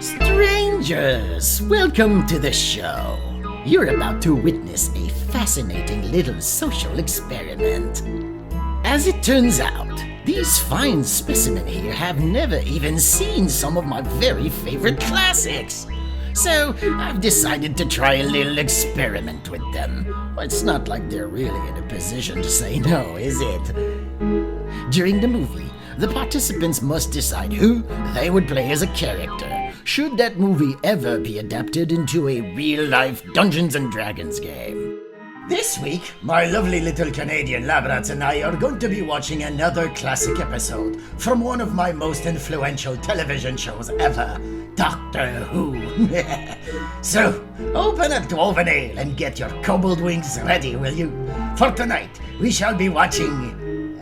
Strangers, welcome to the show. You're about to witness a fascinating little social experiment. As it turns out, these fine specimen here have never even seen some of my very favorite classics. So I've decided to try a little experiment with them. It's not like they're really in a position to say no, is it? During the movie, the participants must decide who they would play as a character, should that movie ever be adapted into a real-life Dungeons & Dragons game. This week, my lovely little Canadian lab rats and I are going to be watching another classic episode from one of my most influential television shows ever, Doctor Who. So, open a dwarven ale and get your kobold wings ready, will you? For tonight, we shall be watching,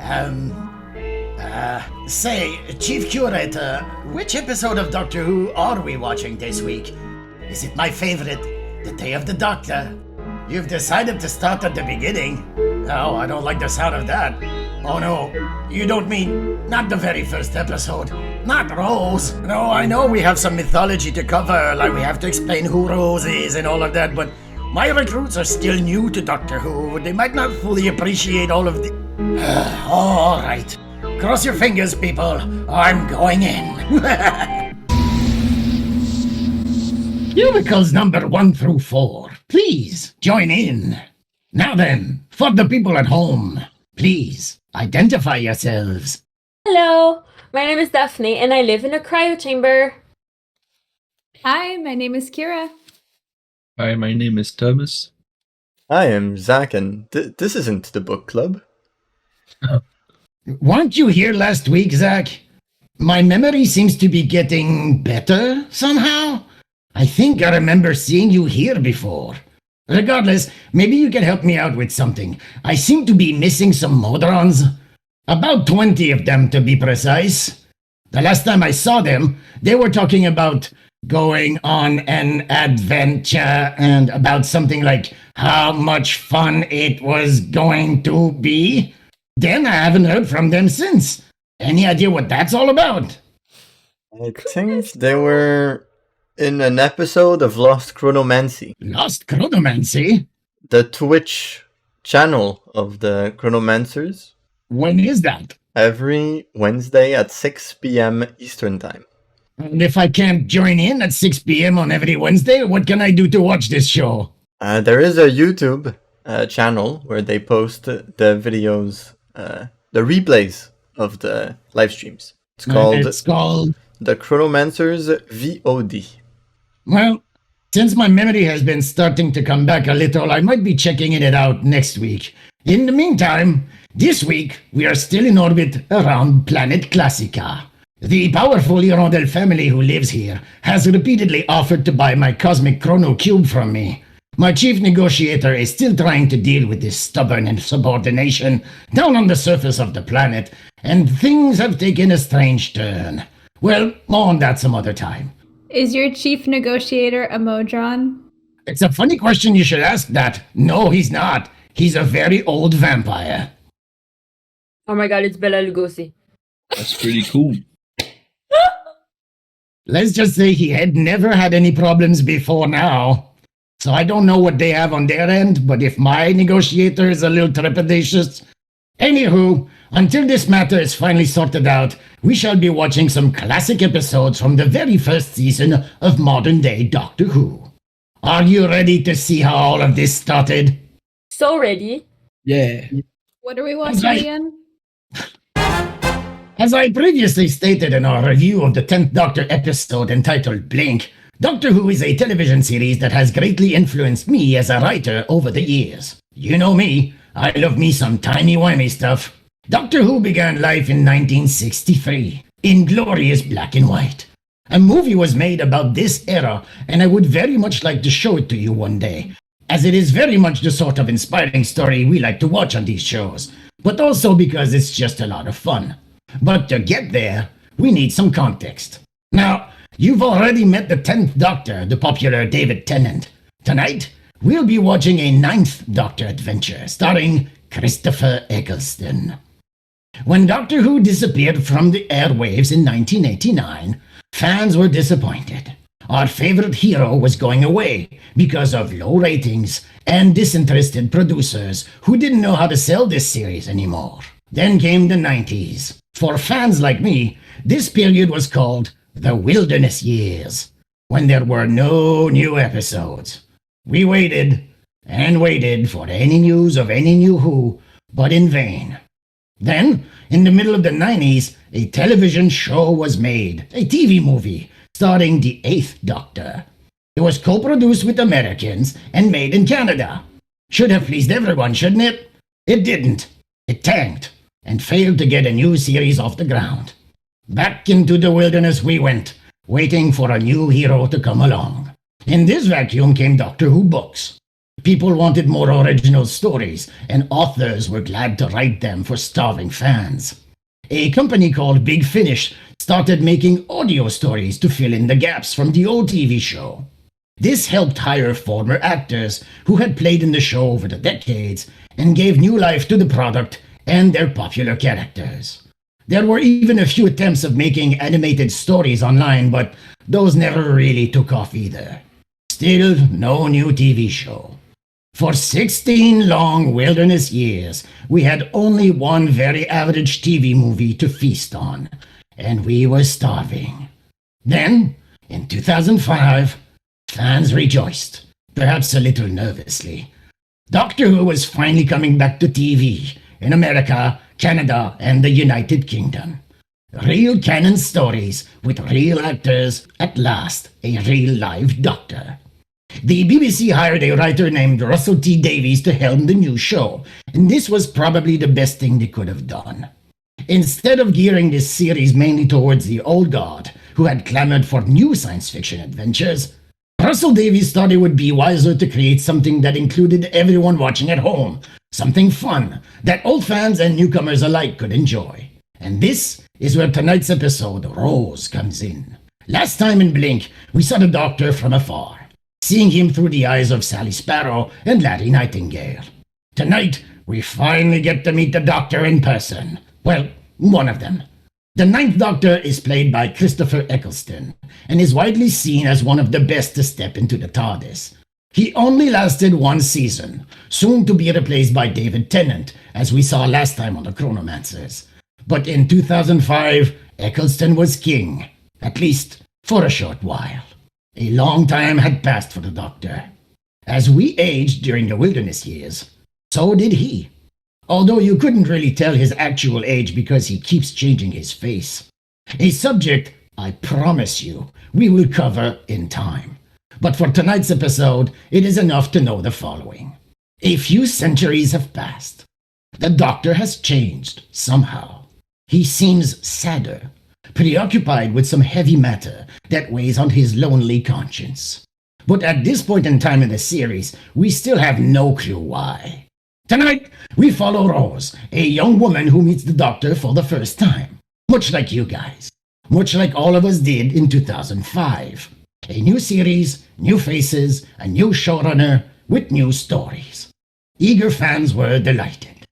say, Chief Curator, which episode of Doctor Who are we watching this week? Is it my favorite, The Day of the Doctor? You've decided to start at the beginning? Oh, I don't like the sound of that. Oh no, you don't mean not the very first episode? Not Rose? No, I know we have some mythology to cover, like we have to explain who Rose is and all of that, but my recruits are still new to Doctor Who. They might not fully appreciate all of the... All right. Cross your fingers, people. I'm going in. Cubicles number 1 through 4. Please, join in. Now then, for the people at home, please, identify yourselves. Hello, my name is Daphne and I live in a cryo chamber. Hi, my name is Kira. Hi, my name is Thomas. I am Zach, and this isn't the book club. Weren't you here last week, Zach? My memory seems to be getting better somehow. I think I remember seeing you here before. Regardless, maybe you can help me out with something. I seem to be missing some Modrons. About 20 of them, to be precise. The last time I saw them, they were talking about going on an adventure and about something like how much fun it was going to be. Then I haven't heard from them since. Any idea what that's all about? I think they were in an episode of Lost Chronomancy. Lost Chronomancy? The Twitch channel of the Chronomancers. When is that? Every Wednesday at 6 p.m. Eastern Time. And if I can't join in at 6 p.m. on every Wednesday, what can I do to watch this show? There is a YouTube channel where they post the videos, the replays of the live streams. It's called the Chronomancers VOD. Well, since my memory has been starting to come back a little, I might be checking it out next week. In the meantime, this week we are still in orbit around planet Classica. The powerful Hirondelle family who lives here has repeatedly offered to buy my cosmic chrono cube from me. My chief negotiator is still trying to deal with this stubborn insubordination down on the surface of the planet, and things have taken a strange turn. Well, more on that some other time. Is your chief negotiator a Modron? It's a funny question you should ask that. No, he's not. He's a very old vampire. Oh my god, it's Bela Lugosi. That's pretty cool. Let's just say he had never had any problems before now. So I don't know what they have on their end, but if my negotiator is a little trepidatious... Anywho, until this matter is finally sorted out, we shall be watching some classic episodes from the very first season of modern-day Doctor Who. Are you ready to see how all of this started? So ready. Yeah. What are we watching again? As I previously stated in our review of the 10th Doctor episode entitled Blink, Doctor Who is a television series that has greatly influenced me as a writer over the years. You know me, I love me some timey-wimey stuff. Doctor Who began life in 1963, in glorious black and white. A movie was made about this era, and I would very much like to show it to you one day, as it is very much the sort of inspiring story we like to watch on these shows, but also because it's just a lot of fun. But to get there, we need some context. Now, you've already met the 10th Doctor, the popular David Tennant. Tonight, we'll be watching a 9th Doctor adventure starring Christopher Eccleston. When Doctor Who disappeared from the airwaves in 1989, fans were disappointed. Our favorite hero was going away because of low ratings and disinterested producers who didn't know how to sell this series anymore. Then came the 90s. For fans like me, this period was called the Wilderness Years, when there were no new episodes. We waited and waited for any news of any new Who, but in vain. Then, in the middle of the 90s, a television show was made, a TV movie, starring the 8th Doctor. It was co-produced with Americans and made in Canada. Should have pleased everyone, shouldn't it? It didn't. It tanked and failed to get a new series off the ground. Back into the wilderness we went, waiting for a new hero to come along. In this vacuum came Doctor Who books. People wanted more original stories, and authors were glad to write them for starving fans. A company called Big Finish started making audio stories to fill in the gaps from the old TV show. This helped hire former actors who had played in the show over the decades and gave new life to the product and their popular characters. There were even a few attempts of making animated stories online, but those never really took off either. Still, no new TV show. For 16 long wilderness years, we had only one very average TV movie to feast on, and we were starving. Then, in 2005, fans rejoiced, perhaps a little nervously. Doctor Who was finally coming back to TV in America, Canada, and the United Kingdom. Real canon stories with real actors, at last a real live Doctor. The BBC hired a writer named Russell T Davies to helm the new show, and this was probably the best thing they could have done. Instead of gearing this series mainly towards the old guard, who had clamored for new science fiction adventures, Russell Davies thought it would be wiser to create something that included everyone watching at home, something fun that old fans and newcomers alike could enjoy. And this is where tonight's episode, Rose, comes in. Last time in Blink, we saw the Doctor from afar, seeing him through the eyes of Sally Sparrow and Larry Nightingale. Tonight, we finally get to meet the Doctor in person. Well, one of them. The 9th Doctor is played by Christopher Eccleston, and is widely seen as one of the best to step into the TARDIS. He only lasted one season, soon to be replaced by David Tennant, as we saw last time on the Chronomancers. But in 2005, Eccleston was king, at least for a short while. A long time had passed for the Doctor. As we aged during the wilderness years, so did he. Although you couldn't really tell his actual age because he keeps changing his face. A subject, I promise you, we will cover in time. But for tonight's episode, it is enough to know the following. A few centuries have passed. The Doctor has changed, somehow. He seems sadder, preoccupied with some heavy matter that weighs on his lonely conscience. But at this point in time in the series, we still have no clue why. Tonight, we follow Rose, a young woman who meets the Doctor for the first time. Much like you guys. Much like all of us did in 2005. A new series, new faces, a new showrunner with new stories. Eager fans were delighted.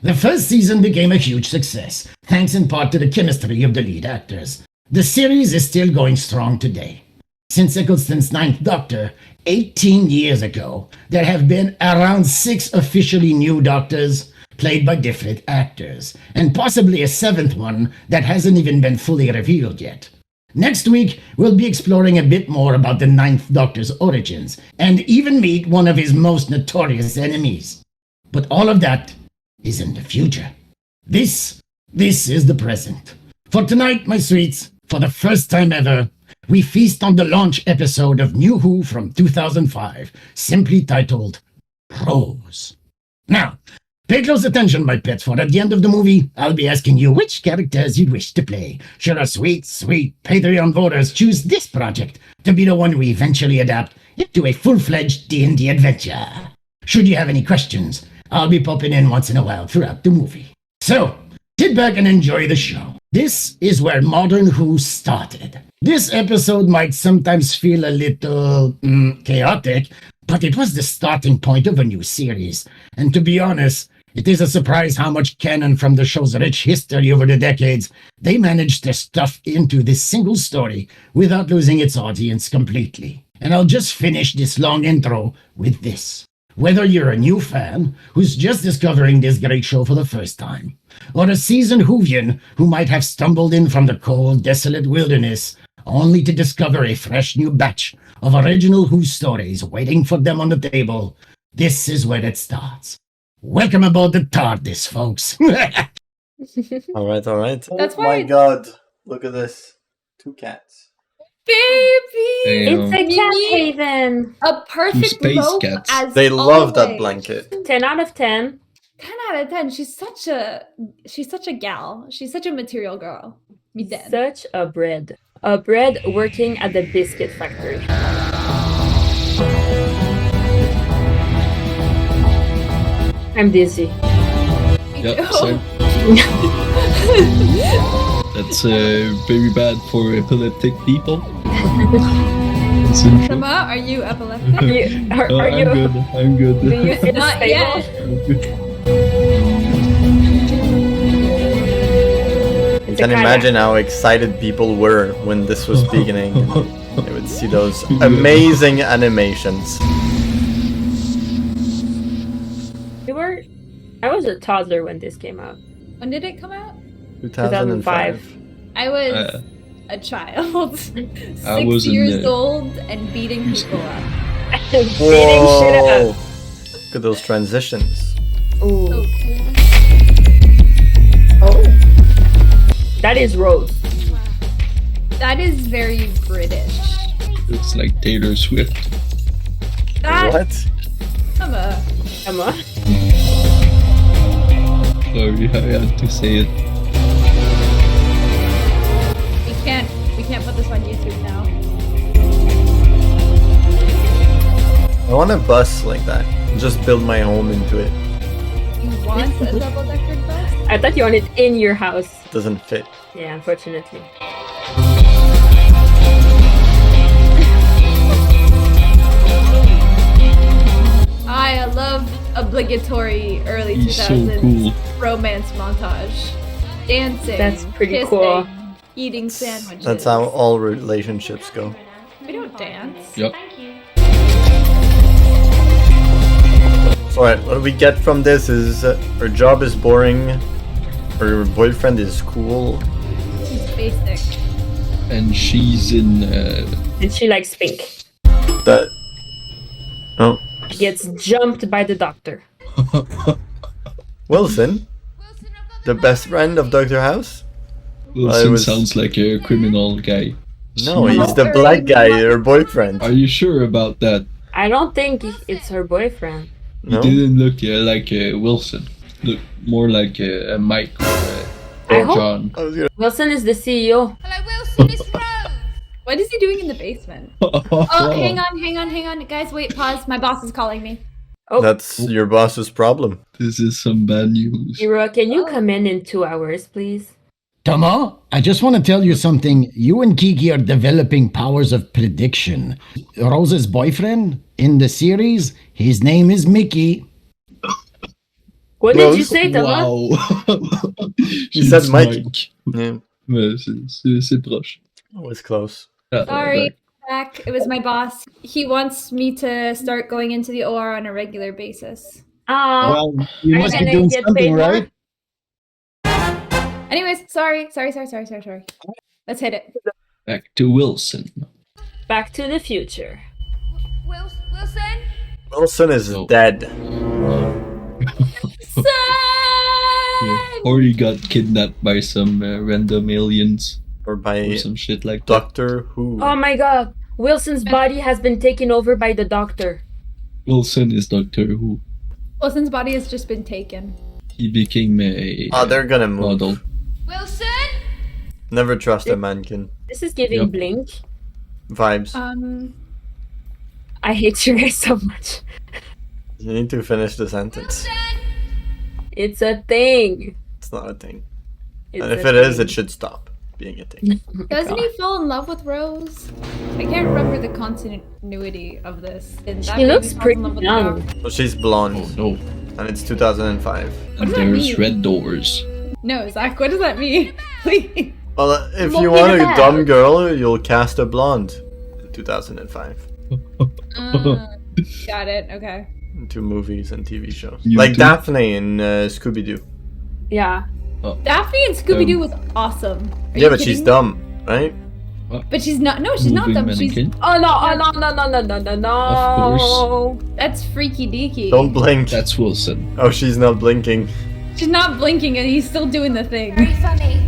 The first season became a huge success, thanks in part to the chemistry of the lead actors. The series is still going strong today. Since Eccleston's 9th Doctor, 18 years ago, there have been around 6 officially new Doctors, played by different actors, and possibly a 7th one that hasn't even been fully revealed yet. Next week, we'll be exploring a bit more about the 9th Doctor's origins, and even meet one of his most notorious enemies. But all of that is in the future. This is the present. For tonight, my sweets, for the first time ever, we feast on the launch episode of New Who from 2005, simply titled Rose. Now, pay close attention, my pets, for at the end of the movie, I'll be asking you which characters you'd wish to play. Should our sweet, sweet Patreon voters choose this project to be the one we eventually adapt into a full-fledged D&D adventure? Should you have any questions, I'll be popping in once in a while throughout the movie. So, sit back and enjoy the show. This is where Modern Who started. This episode might sometimes feel a little chaotic, but it was the starting point of a new series. And to be honest, It is a surprise how much canon from the show's rich history over the decades they managed to stuff into this single story without losing its audience completely. And I'll just finish this long intro with this. Whether you're a new fan who's just discovering this great show for the first time, or a seasoned Whovian who might have stumbled in from the cold, desolate wilderness only to discover a fresh new batch of original Who stories waiting for them on the table, this is where it starts. Welcome aboard the TARDIS, folks. All right. That's oh why my god. Look at this. 2 cats. Baby! It's a cat Mimi. haven. A perfect space mope cats. as They love that always. blanket. 10 out of 10. 10 out of 10. She's such a gal. She's such a material girl. Me dead. Such a bread. A bread working at the biscuit factory. I'm dizzy. Yeah, same. That's very bad for epileptic people. This intro. Shama, are you epileptic? Are you? I'm good. Do you feel Not stable? yet. I'm good. It's I a can kayak. imagine how excited people were when this was beginning. And they would see those amazing animations. I was a toddler when this came out. When did it come out? 2005. I was a child. I was 6 in years the- old and beating people up. Beating shit Whoa! up. Look at those transitions. Ooh. Okay. Oh. That is Rose. That is very British. It's like Taylor Swift. That What? Emma. Emma. Sorry, I had to say it. We can't put this on YouTube now. I want a bus like that. Just build my home into it. You want a double-decker bus? I thought you wanted in your house. Doesn't fit. Yeah, unfortunately. I love obligatory early He's so 2000s cool. romance montage. Dancing. That's pretty kissing, cool. Eating sandwiches. That's how all relationships go. We don't dance. Yep. So, alright, what we get from this is her job is boring, her boyfriend is cool. She's basic. And she's in. And she likes pink. That. Oh. She gets jumped by the doctor. Wilson? The best friend of Dr. House? Wilson was- sounds like a criminal guy. No, he's the black guy, her boyfriend. Are you sure about that? I don't think it's her boyfriend. No? He didn't look like Wilson. Look more like Mike I or hope- John. I was gonna... Wilson is the CEO. Hello, Wilson, it's Rose. What is he doing in the basement? Oh, hang on. Guys, wait, pause. My boss is calling me. Oh, That's your boss's problem. This is some bad news. Hiro, can you come in 2 hours, please? Tomo, I just want to tell you something. You and Kiki are developing powers of prediction. Rose's boyfriend in the series, his name is Mickey. What did you Rose? say, Thomas? Wow. He said Mike. Yeah, Mais c'est proche. always close. Ah, Sorry, back. It was my boss. He wants me to start going into the OR on a regular basis. Oh, Well, you are you must be gonna doing get something, paid more? right? Anyways, sorry. Let's hit it. Back to Wilson. Back to the future. Wilson? Wilson is No. dead. Son! Yeah. Or he got kidnapped by some random aliens Or by or some shit like that. Doctor Who. Oh my god. Wilson's body has been taken over by the doctor. Wilson is Doctor Who. Wilson's body has just been taken. He became a Oh, they're gonna move. model. Wilson? Never trust a mannequin. This is giving Yep. Blink. Vibes. I hate you guys so much. You need to finish the sentence. It's a thing. It's not a thing. It's And if a it is, thing. it should stop being a thing. Doesn't he fall in love with Rose? I can't remember the continuity of this. Did that She baby looks fall in pretty love with young. Rose? Well, she's Oh blonde. no. and it's 2005. What And does that there's mean? red doors. No, Zach, what does that mean? Please. Well, if What you is want a that? dumb girl, you'll cast a blonde. In 2005. Got it. Okay. Into movies and TV shows. You Like too? Daphne in Scooby-Doo. Yeah. Daphne and Scooby Doo was awesome. Are Yeah, you but she's kidding me? dumb, right? But she's not. No, she's not Moving dumb. She's mannequin. Oh no! Oh no! No! No! No! No! No! Of course. that's freaky deaky. Don't blink. That's Wilson. Oh, she's not blinking. She's not blinking, and he's still doing the thing. Very funny.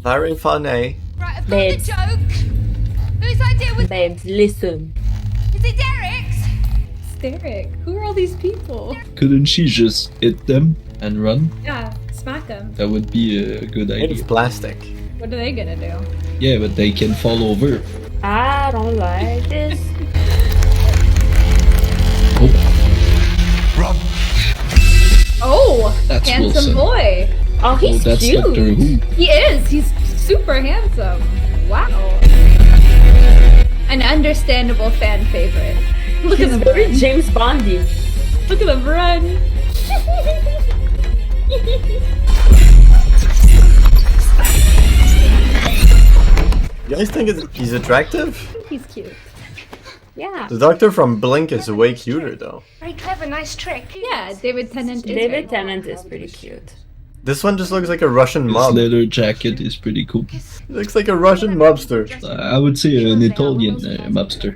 Very funny. Right, I've got Babes. the joke. Whose idea was Babes, listen. Is it Derek's? Derek, who are all these people? Couldn't she just hit them and run? Yeah, smack them. That would be a good It's idea. plastic. What are they gonna do? Yeah, but they can fall over. I don't like this. Oh, That's handsome Wilson. boy. Oh, Oh, he's that's cute. Doctor Who. He is. He's super handsome. Wow. An understandable fan favorite. Look at He's him very run. James Bondy. Look at him run. You guys think he's attractive? He's cute. Yeah. The doctor from Blink is way cuter, though. Very clever, nice trick. Yeah, David Tennant is. David very- Tennant is pretty cute. This one just looks like a Russian His mob. leather jacket is pretty cool. Looks like a Russian mobster. I would say an Italian mobster,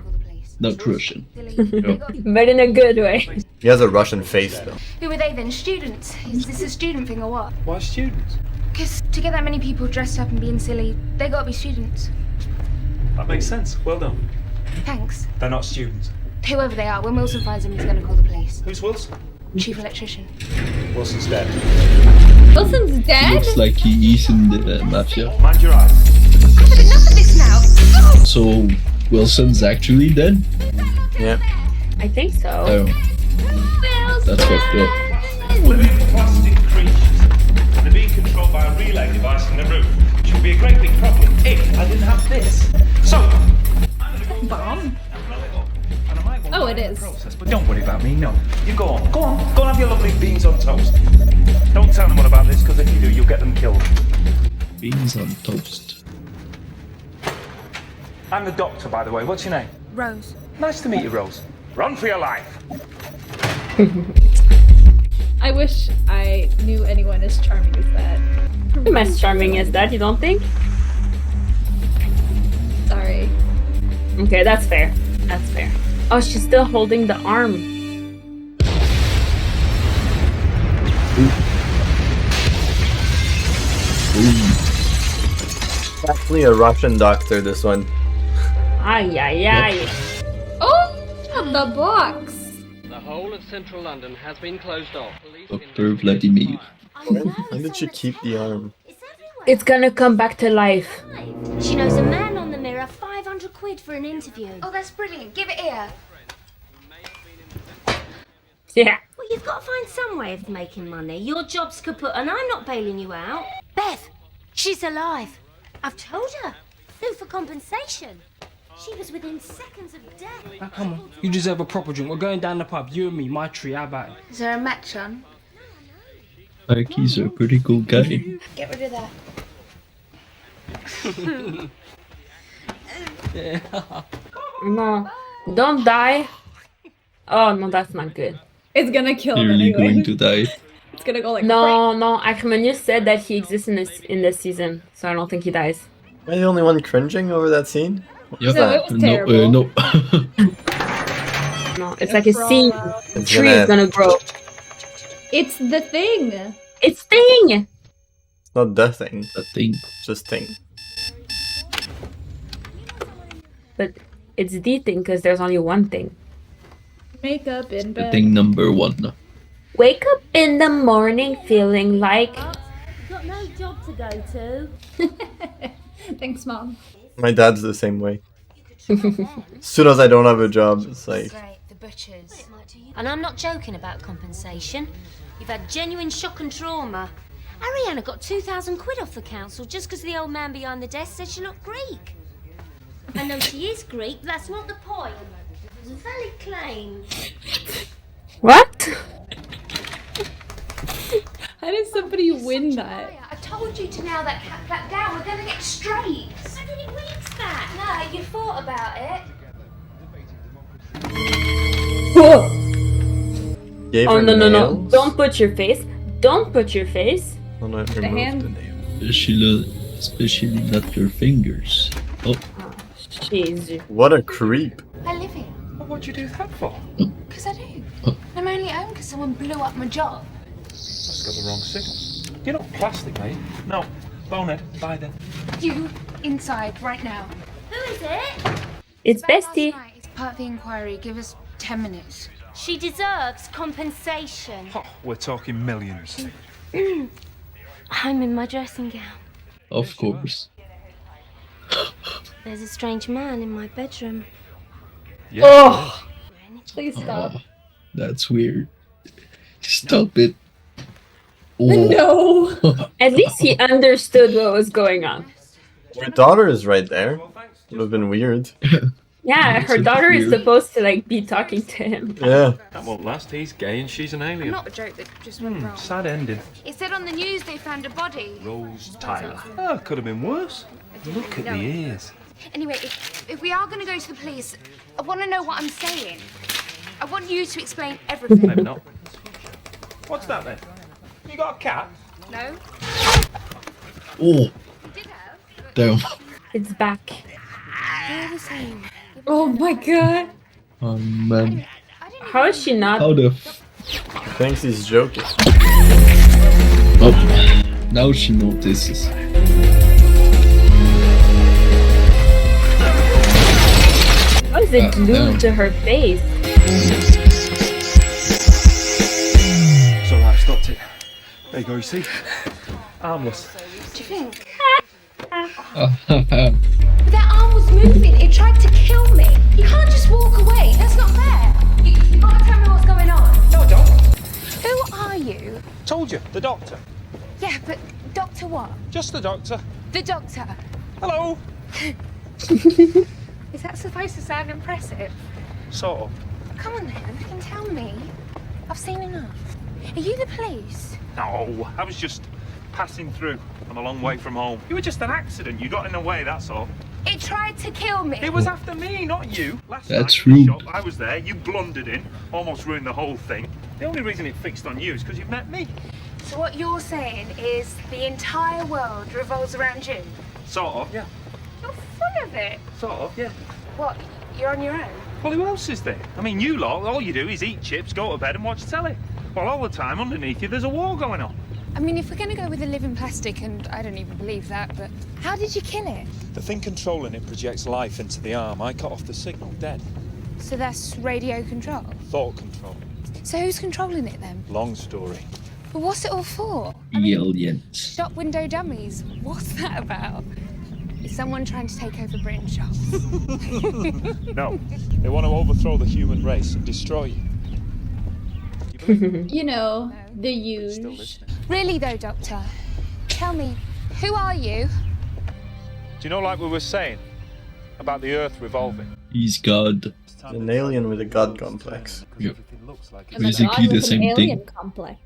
not Russian. No. But in a good way. He has a Russian face, though. Who are they then? Students? Is this a student thing or what? Why students? Because to get that many people dressed up and being silly, they gotta be students. That makes sense. Well done. Thanks. They're not students. Whoever they are, when Wilson finds them, he's gonna call the police. Who's Wilson? Chief electrician. Wilson's dead. Wilson's dead? Looks like he is in the mafia. Mind your eyes. I've had enough of this now. Oh! So Wilson's actually dead? Yeah. I think so. Oh, that's fucked up. Living plastic creatures. They're being controlled by a relay device in the roof, which would be a great big problem if I didn't have this. So, Bomb? Oh, it is. process, but don't worry about me, no. You go on, go and have your lovely beans on toast. Don't tell anyone about this, because if you do, you'll get them killed. Beans on toast. I'm the doctor, by the way. What's your name? Rose. Nice to meet you, Rose. Run for your life. I wish I knew anyone as charming as that. I'm as charming as that, you don't think? Sorry. Okay, that's fair. That's fair. Oh, she's still holding the arm. Actually a Russian doctor, this one. Ay, ay, ay. Oh, the box. The whole of central London has been closed off. Dr. Vladimir. When did she keep the arm? It's gonna come back to life. She knows a man on the mirror, 500 quid for an interview. Oh, that's brilliant. Give it here. Yeah. Well, you've got to find some way of making money. Your job's kaput, and I'm not bailing you out. Beth, she's alive. I've told her. Sue for compensation. She was within seconds of death. Now, come on, you deserve a proper drink. We're going down the pub, you and me, my tree, how about it? Is there a match on? Like he's a pretty cool guy. Get rid of that. No. Don't die. Oh, no, that's not good. It's gonna kill him You're really anyway. going to die. It's gonna go like No, no. Achmanu said that he exists in this season, so I don't think he dies. Am I the only one cringing over that scene? Yep. No, it was terrible. No. No, it's like a seed. It's Tree is gonna grow. It's the thing. It's Thing! It's not the thing, That thing. it's just thing. But it's the thing because there's only one thing. Makeup in The bed. thing number one. Wake up in the morning feeling like... You've got no job to go to. Thanks, Mom. My dad's the same way. As soon as I don't have a job, it's like, Great, the butchers. And I'm not joking about compensation. You've had genuine shock and trauma. Ariana got 2,000 quid off the council just because the old man behind the desk said she looked Greek. I know she is Greek, but that's not the point. It was a valid claim. What? How does somebody win that? I told you to nail that cat flap down. We're gonna get straight. I didn't reach that. No, you thought about it. Oh no! Don't put your face. Don't put your face. Oh no, The hand. Especially not your fingers. Oh. Jeez. What a creep. I live here. Well, what'd you do that for? Because I do. I'm only home because someone blew up my job. Must have got the wrong signal. You're not plastic, mate. No. Bonehead. Bye then. You inside right now. Who is it? It's About last Bestie. night. It's part of the inquiry. Give us 10 minutes. She deserves compensation. Oh, we're talking millions. I'm in my dressing gown. Of course. There's a strange man in my bedroom. Yeah. Oh, Please stop. That's weird. Stop it. Oh. No. at least he understood what was going on. Your daughter is right there. Would have been weird. Yeah, her daughter is supposed to like be talking to him. Yeah. That won't last. He's gay and she's an alien. Not a joke that just went wrong. Sad ending. It said on the news they found a body. Rose Tyler. Oh, could have been worse. Look at the ears. Anyway, if we are going to go to the police, I want to know what I'm saying. I want you to explain everything. Maybe not. What's that then? You got a cat? No? Oh. Damn. It's back. They're the same. Oh my god. Oh man. How is she not? How the Thinks he's joking. Oh. Now she notices. How is it glued to her face? So I stopped it. There you go, you see? Harmless. What do you think? Oh. That arm was moving. It tried to kill me. You can't just walk away. That's not fair. You got to tell me what's going on. No, I don't. Who are you? Told you, the doctor. Yeah, but Doctor what? Just the doctor. The doctor. Hello. Is that supposed to sound impressive? Sort of. Come on then, you can tell me. I've seen enough. Are you the police? No, I was just passing through. I'm a long way from home. You were just an accident. You got in the way, that's all. It tried to kill me. It was after me, not you. Last That's night in the rude. shop, I was there. You blundered in, almost ruined the whole thing. The only reason it fixed on you is because you've met me. So what you're saying is the entire world revolves around you? Sort of, yeah. You're full of it. Sort of, yeah. What, you're on your own? Well, who else is there? I mean, you lot, all you do is eat chips, go to bed and watch telly. While all the time underneath you, there's a war going on. I mean, if we're going to go with a living plastic, and I don't even believe that, but how did you kill it? The thing controlling it projects life into the arm. I cut off the signal, dead. So that's radio control. Thought control. So who's controlling it then? Long story. But what's it all for? The aliens. Shop window dummies. What's that about? Is someone trying to take over Britain shops? No, they want to overthrow the human race and destroy you. You know, the huge. Still listening. Really though, Doctor. Tell me, who are you? Do you know, like we were saying, about the Earth revolving? He's God. An alien with a god complex. Yep. I'm Basically God the with same an alien thing. complex.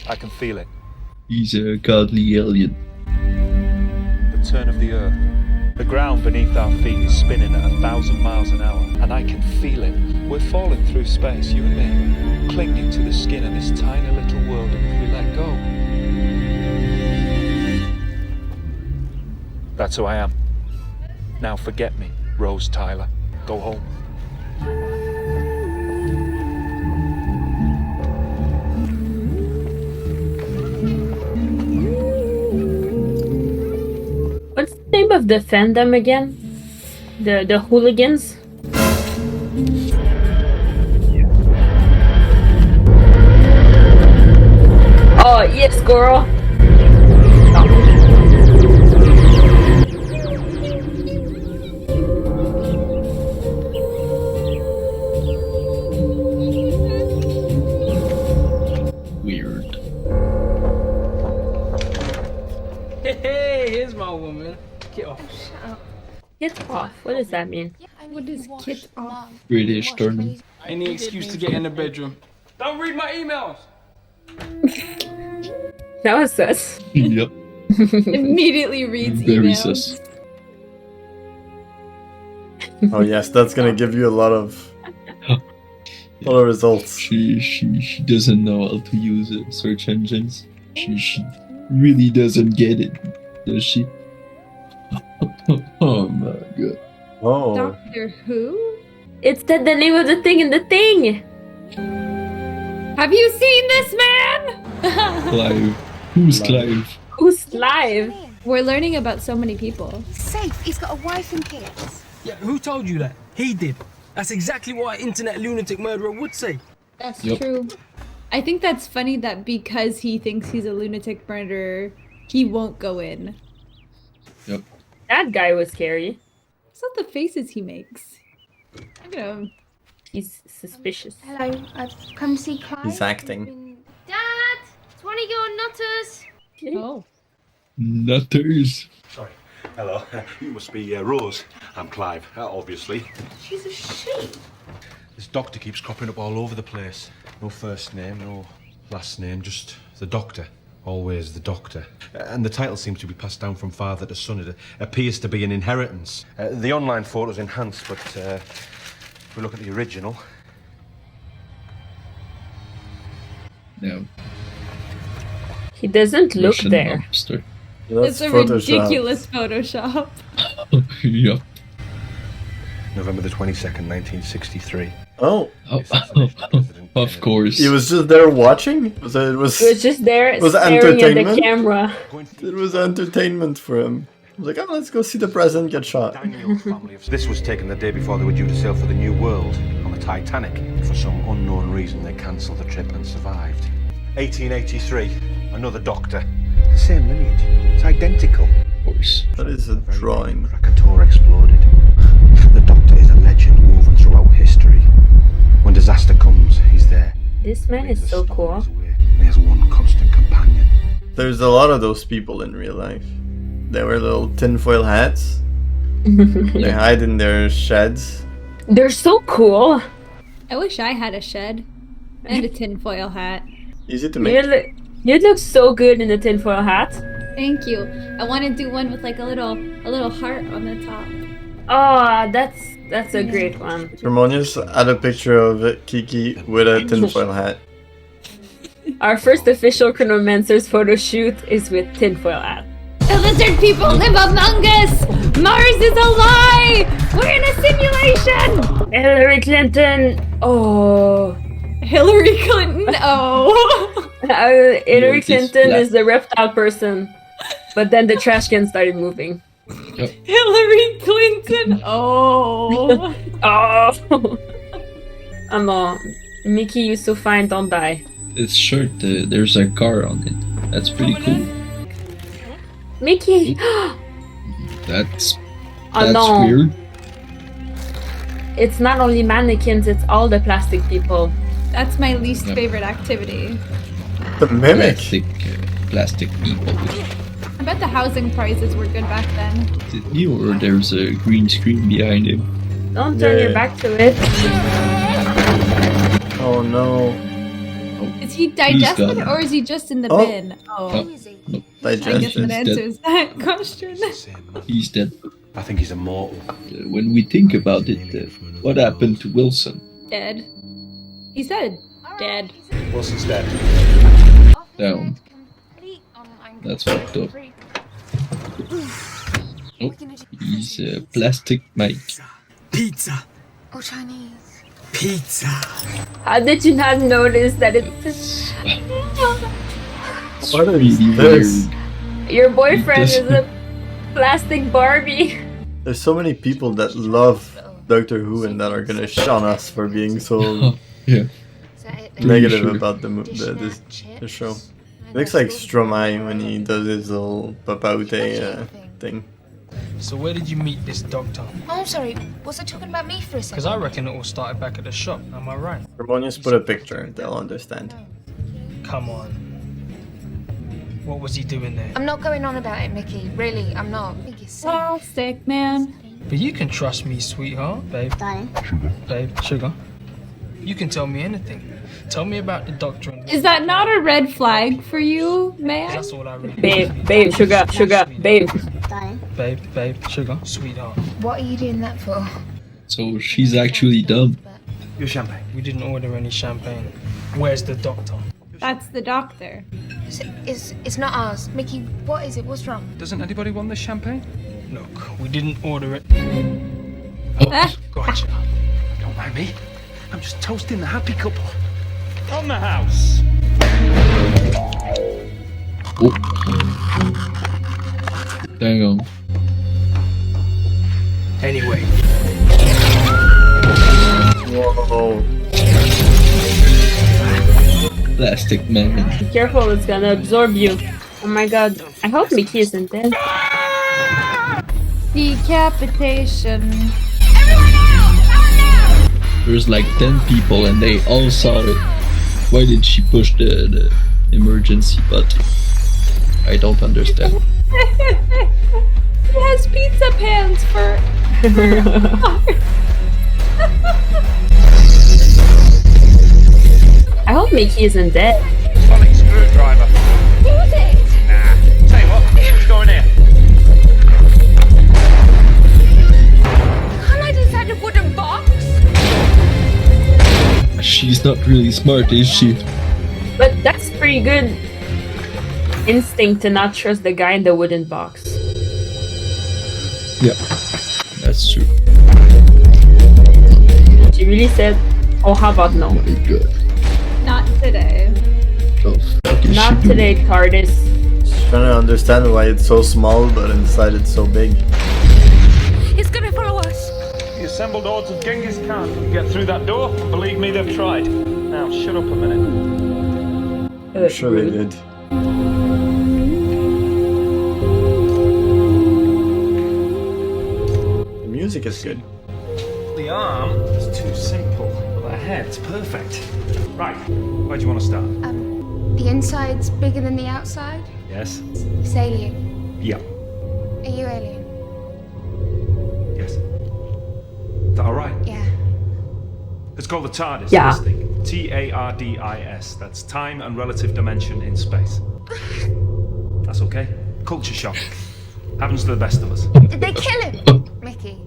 I can feel it. He's a godly alien. The turn of the Earth. The ground beneath our feet is spinning at 1,000 miles an hour, and I can feel it. We're falling through space, you and me, clinging to the skin of this tiny little world, and if we let go... That's who I am. Now forget me, Rose Tyler. Go home. What's the name of the fandom again? The hooligans? Oh, yes, girl. Weird. Hey, here's my woman. Get off. Get off. What does that mean? What is kit off? British tournament. Any excuse to get in the bedroom. Don't read my emails. That was sus. Yep. Immediately reads Very emails. sus. Oh yes, that's gonna give you a lot of results. She doesn't know how to use search engines. She really doesn't get it, does she? Oh my god. Oh. Doctor Who? It's the name of the thing in the thing. Have you seen this man? Clive. Who's Clive? Who's live? We're learning about so many people. Safe. He's got a wife and kids. Yeah, who told you that? He did. That's exactly what an internet lunatic murderer would say. That's Yep. true. I think that's funny that because he thinks he's a lunatic murderer, he won't go in. Yep. That guy was scary. It's not the faces he makes. Look at him. He's suspicious. Hello, I've come to see Clive. He's acting. Dad, it's one of your nutters. Oh. Nutters. Sorry. Hello. You must be Rose. I'm Clive, obviously. She's a she. This doctor keeps cropping up all over the place. No first name, no last name, just the doctor. Always the doctor. And the title seems to be passed down from father to son. It appears to be an inheritance. The online photo's enhanced, but if we look at the original... No. He doesn't look Russian there. mobster. It's a ridiculous Photoshop. Yep. November the 22nd, 1963. Oh. Of course. He was just there watching? It was He was just there it was staring at entertainment? the camera. It was entertainment for him. I was like, oh, let's go see the president get shot. This was taken the day before they were due to sail for the New World on the Titanic. For some unknown reason, they cancelled the trip and survived. 1883, another doctor. The same lineage. It's identical. Of course. That is a drawing. Krakatoa exploded. The doctor is a legend woven throughout history. When disaster comes, he's there. This man is so cool. And he has one constant companion. There's a lot of those people in real life. They wear little tinfoil hats. They hide in their sheds. They're so cool. I wish I had a shed and a tinfoil hat. Easy to make. You'd look so good in a tinfoil hat. Thank you. I want to do one with like a little heart on the top. Oh, that's a great one. Harmonious had a picture of Kiki with a tinfoil hat. Our first official Chronomancers photo shoot is with tinfoil hat. The lizard people live among us! Mars is a lie! We're in a simulation! Hillary Clinton! Oh. Hillary Clinton? Oh. Hillary Clinton is the reptile person. But then the trash can started moving. Yep. Hillary Clinton? Oh. Oh. Amo, Mickey, you so fine, don't die. This shirt, there's a car on it. That's pretty cool. Mickey! That's no. weird. It's not only mannequins, it's all the plastic people. That's my least favorite activity. The mimic. Plastic people. I bet the housing prices were good back then. Is it me or there's a green screen behind him? Don't turn your back to it. Oh no. Is he digested or is he just in the bin? Oh. No. I guess that answers that question. He's dead. I think he's immortal. When we think about it, what happened to Wilson? Dead. He said dead. Wilson's dead. Down. That's fucked up. Oh, he's plastic Mike. Pizza. Or Chinese. Pizza. How did you not notice that it's... What is really this? weird. Your boyfriend is a plastic Barbie. There's so many people that love Doctor Who and that are gonna shun us for being so negative about the show. It looks like Stromae when he does his little papaute thing. So where did you meet this doctor? Oh, I'm sorry. Was I talking about me for a second? Because I reckon it all started back at the shop. Am I right? Harmonious put a picture, they'll understand. Come on. What was he doing there? I'm not going on about it, Mickey. Really, I'm not. I think it's sick. Plastic man. But you can trust me, sweetheart. Babe. Darling. Babe. Sugar. You can tell me anything. Tell me about the doctor. And Is that not a red flag for you, man? That's all I really. Babe, sugar, babe. Babe, sugar, sweetheart. What are you doing that for? So she's actually dumb. Your champagne. We didn't order any champagne. Where's the doctor? That's the doctor. It's not ours. Mickey, what is it? What's wrong? Doesn't anybody want the champagne? Look, we didn't order it. Gotcha. Don't mind me. I'm just toasting the happy couple. On the house. Oh. Dang on. Anyway. Whoa. Plastic man. Be careful, it's gonna absorb you. Oh my god. I hope Mickey isn't dead. Decapitation. There's like 10 people and they all saw it. Why did she push the emergency button? I don't understand. He has pizza pans for... I hope Mickey isn't dead. Sonic screwdriver. Use it! Nah. Tell you what, let's go in here. Can't I decide a wooden box? She's not really smart, is she? But that's pretty good instinct to not trust the guy in the wooden box. Yeah, that's true. She really said, oh, how about no? Oh my god. Not today. Oh, fuck is Not she today, doing? TARDIS. Just trying to understand why it's so small, but inside it's so big. It's gonna follow us. The assembled hordes of Genghis Khan can get through that door. Believe me, they've tried. Now, shut up a minute. I'm sure they did. The music is good. The arm is too simple, but the head's perfect. Right, where do you want to start? The inside's bigger than the outside. Yes. It's alien. Yeah. Are you alien? Yes. Is that all right? Yeah. It's called the TARDIS. Yeah. This thing. TARDIS. That's time and relative dimension in space. That's okay. Culture shock. Happens to the best of us. Did they kill him? Mickey.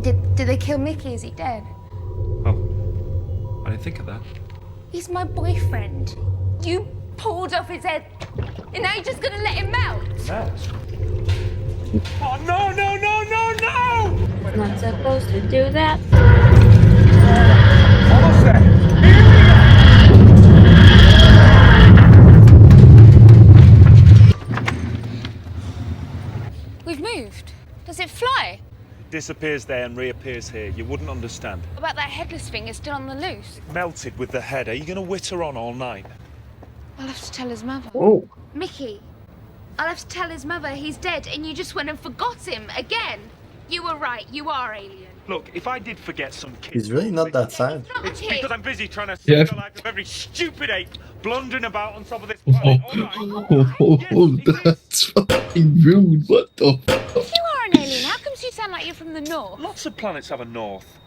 Did they kill Mickey? Is he dead? Oh, I didn't think of that. He's my boyfriend. You pulled off his head, and now you're just gonna let him melt? Melt? Oh no! Not supposed to do that. Almost there. We've moved. Does it fly? Disappears there and reappears here. You wouldn't understand. What about that headless thing? It's still on the loose. Melted with the head. Are you going to witter on all night? I'll have to tell his mother. Oh. Mickey, I'll have to tell his mother he's dead and you just went and forgot him again. You were right. You are alien. Look, if I did forget some kid... He's really not that sad. It's because I'm busy trying to Yeah. save the life of every stupid ape blundering about on top of this planet. That's fucking rude. What the fuck? If you are an alien, how come you sound like you're from the north? Lots of planets have a north.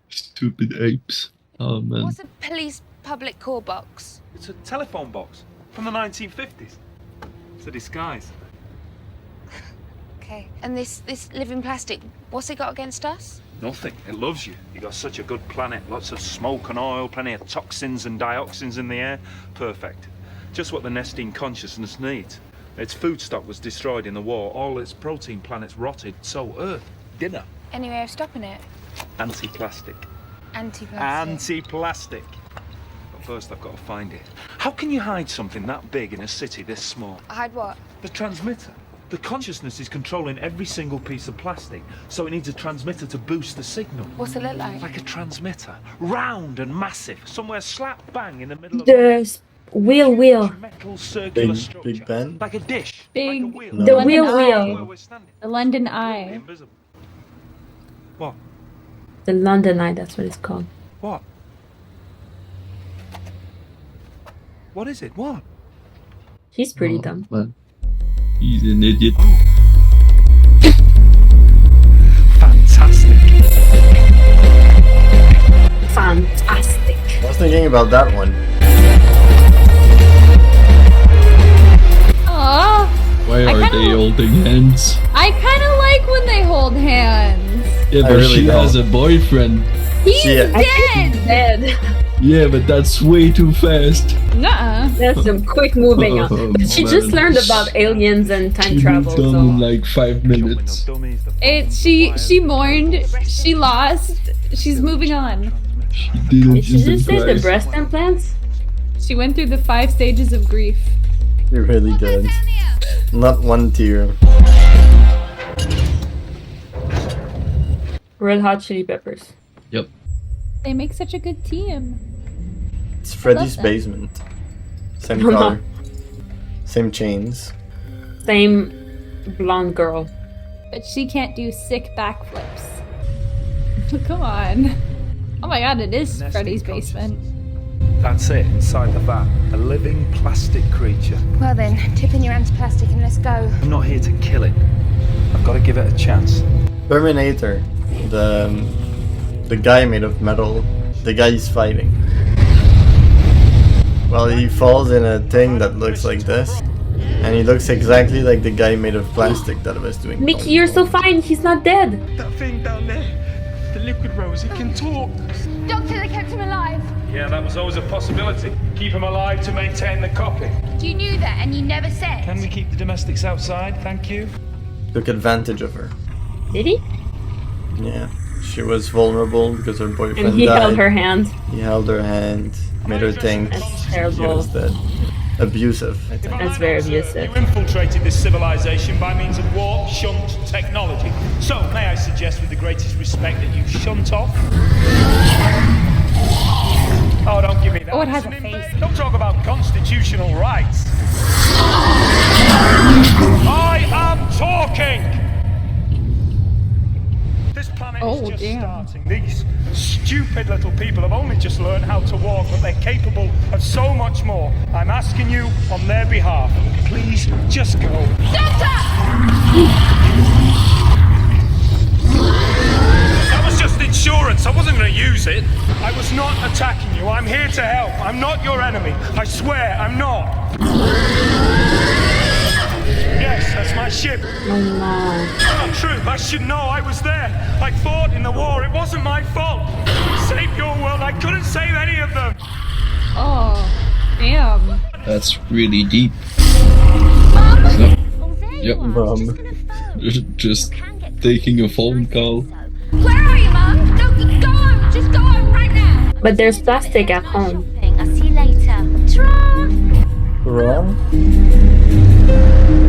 Stupid apes. Oh man. What's a police public call box? It's a telephone box from the 1950s. It's a disguise. Okay. And this living plastic, what's it got against us? Nothing. It loves you. You got such a good planet. Lots of smoke and oil, plenty of toxins and dioxins in the air. Perfect. Just what the nesting consciousness needs. Its food stock was destroyed in the war. All its protein planets rotted. So Earth, dinner. Any way of stopping it? Anti-plastic. Anti-plastic. Anti-plastic. But first I've got to find it. How can you hide something that big in a city this small? Hide what? The transmitter. The consciousness is controlling every single piece of plastic, so it needs a transmitter to boost the signal. What's it look like? Like a transmitter. Round and massive, somewhere slap bang in the middle of The wheel. metal circular Big, structure. big Ben. Like a dish. Big. Like a wheel. No. The London wheel. Eye. Where we're standing. The London Eye. Invisible. What? The London Eye, that's what it's called. What? What is it? What? He's pretty Oh, dumb. man. He's an idiot. Fantastic. Fantastic. I was thinking about that one. Aww. Why are they holding hands? I kind of like when they hold hands. Yeah, but really she don't. has a boyfriend. He's Dead. dead. Yeah, but that's way too fast. Nuh-uh. That's some quick moving on. Oh, But she just man. learned about aliens and time She travel. moved on So. in like 5 minutes. She mourned. She lost. She's moving on. She didn't Did she just say the surprise. breast implants? She went through the 5 stages of grief. You really did. Not one tear. Red Hot Chili Peppers. Yep. They make such a good team. It's Freddy's them. basement. Same color. Same chains. Same blonde girl. But she can't do sick backflips. Come on. Oh my god, it is Freddy's basement. That's it, inside the vat. A living plastic creature. Well then, tip in your anti-plastic and let's go. I'm not here to kill it. I've got to give it a chance. Terminator. The guy made of metal. The guy he's fighting. Well, he falls in a thing that looks like this. And he looks exactly like the guy made of plastic that was doing. Mickey, you're so fine. He's not dead. That thing down there, the liquid rose, it can talk. Doctor, they kept him alive. Yeah, that was always a possibility. Keep him alive to maintain the copy. You knew that and you never said. Can we keep the domestics outside? Thank you. Took advantage of her. Did he? Yeah. She was vulnerable because her boyfriend And he died. held her hand. He held her hand, made her think That's she terrible. was dead. Abusive, I think. That's very abusive. You infiltrated this civilization by means of warp shunt technology. So, may I suggest with the greatest respect that you shunt off? Oh, don't give me that. Oh, it has It's a an face. Don't talk about constitutional rights. I am talking! This planet Oh, is just damn. starting. These stupid little people have only just learned how to walk, but they're capable of so much more. I'm asking you on their behalf, please just go. That was just insurance. I wasn't going to use it. I was not attacking you. I'm here to help. I'm not your enemy. I swear, I'm not. Yes, that's my ship. Oh no. Not true. I should know. I was there. I fought in the war. It wasn't my fault. Save your world. I couldn't save any of them. Oh, damn. That's really deep. Yep. Just taking a phone call. Where are you, Mum? No, go home. Just go home right now. But there's plastic at home. I'll see you later. Ta-ra! Wrong?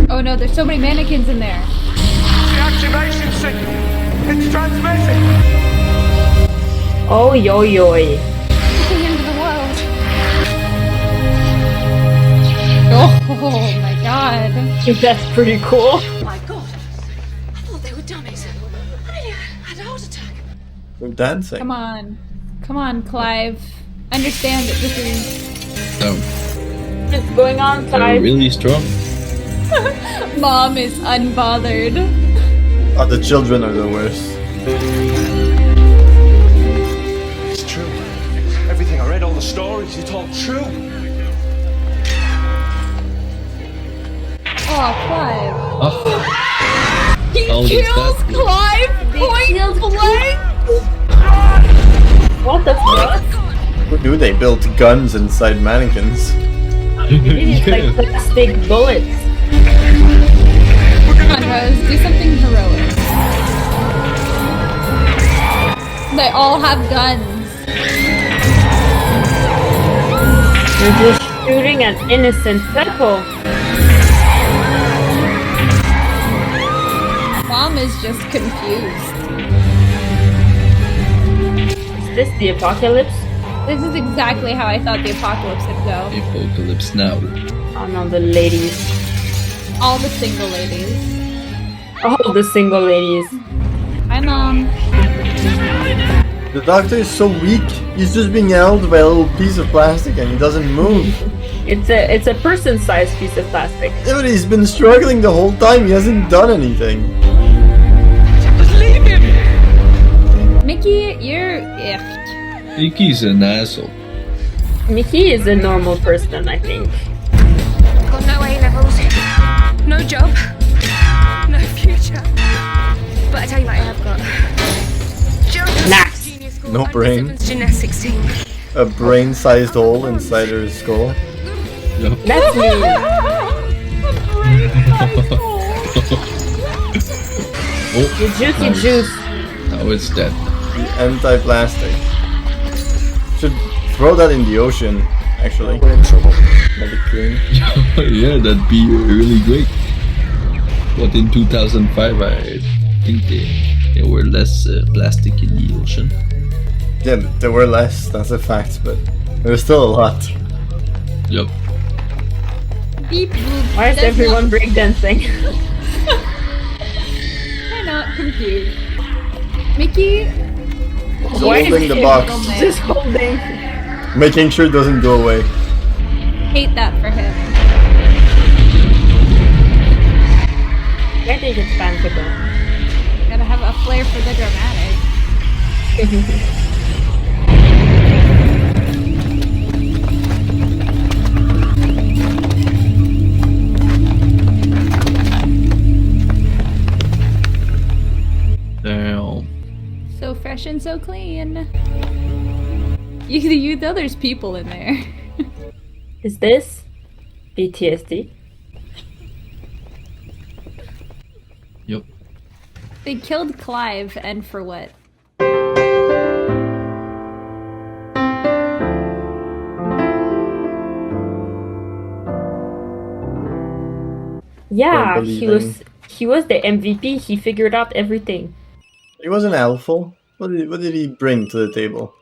Oh no, there's so many mannequins in there. The activation signal. It's transmitting. Oh, yo, yo. It's the end of the world. Oh my god. That's pretty cool. Oh my god. I thought they were dummies. I nearly had a heart attack. They're dancing. Come on. Come on, Clive. Understand that this is... No, What's going on, they're Clive? really strong. Mom is unbothered. Oh, the children are the worst. It's true. Everything I read, all the stories, it's all true. Oh, Clive. Oh, He How is kills that? Clive point blank? What the fuck? What do they build guns inside mannequins? It's like plastic bullets. Come on, Rose, do something heroic. They all have guns. They're just shooting at innocent people. Mom is just confused. Is this the apocalypse? This is exactly how I thought the apocalypse would go. Apocalypse now. Oh no, the ladies. All the single ladies. Oh, the single ladies. Hi, Mom. The doctor is so weak. He's just being held by a little piece of plastic and he doesn't move. It's a person-sized piece of plastic. Yeah, but he's been struggling the whole time. He hasn't done anything. Leave him! Mickey, you're iffed. Mickey's an asshole. Mickey is a normal person, I think. Got no A-levels, no job, no future. But I tell you what I have got. Nice. No brain. Gymnastics team. A brain-sized hole inside her skull. Yep. That's me. The juicy juice. Now it's dead. The anti-plastic. Should throw that in the ocean, actually. We're in trouble. Let it clean. Yeah, that'd be really great. But in 2005, I think there were less plastic in the ocean. Yeah, there were less, that's a fact, but there was still a lot. Yep. Beep. Why is everyone breakdancing? I'm not confused. Mickey? He's holding the box. Just holding. Making sure it doesn't go away. Hate that for him. I think it's fanciful. Gotta have a flair for the dramatic. Damn. So fresh and so clean. You know there's people in there. Is this PTSD? Yep. They killed Clive, and for what? Yeah, he was the MVP. He figured out everything. He wasn't helpful. What did he bring to the table?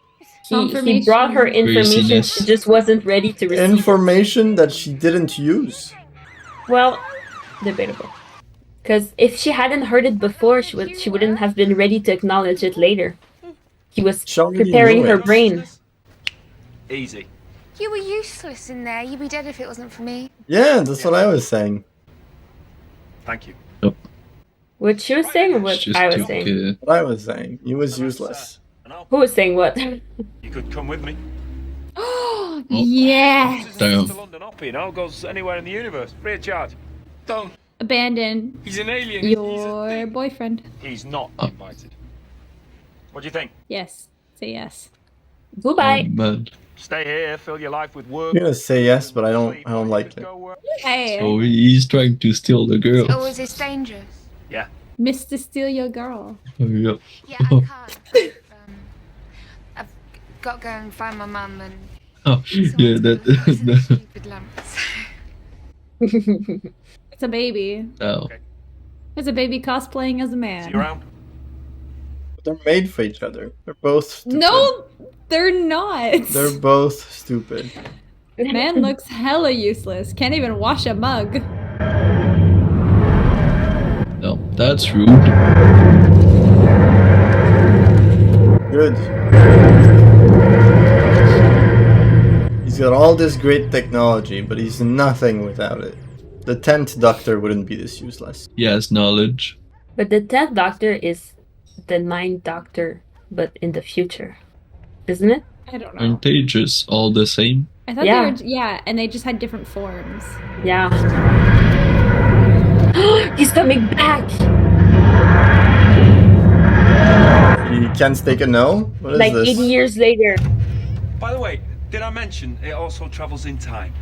He brought her information. Craziness. She just wasn't ready to receive Information that she didn't use. it. Well, debatable. Because if she hadn't heard it before, she wouldn't have been ready to acknowledge it later. He was already preparing knew her it. brain. Easy. You were useless in there. You'd be dead if it wasn't for me. Yeah, that's what I was saying. Thank you. What she was saying or what Just I was took, saying? What I was saying. He was useless. Who was saying what? You could come with me. Yes! Damn. To London Op, you know, goes anywhere in the universe, free of charge. Don't. Abandon He's an alien. your boyfriend. He's not invited. What do you think? Yes. Say yes. Goodbye. Man. Stay here, fill your life with work. I'm gonna say yes, but I don't like it. Hey, So he's trying to steal the girl. Oh, is this dangerous? Yeah. Mr. Steal Your Girl. Yep. Yeah, I can't. I've got to go and find my mum and Oh, yeah, that. stupid lamps. It's a baby. Oh. It's a baby cosplaying as a See you man. around. They're made for each other. They're both stupid. No, they're not. They're both stupid. Man looks hella useless. Can't even wash a mug. No, that's rude. Good. He's got all this great technology, but he's nothing without it. The 10th Doctor wouldn't be this useless. He has knowledge. But the 10th Doctor is the 9th Doctor, but in the future. Isn't it? I don't know. Aren't they just all the same? I thought Yeah. they were, yeah, and they just had different forms. Yeah. He's coming back! He can't take a no? What is Like this? 80 years later. By the way, did I mention it also travels in time?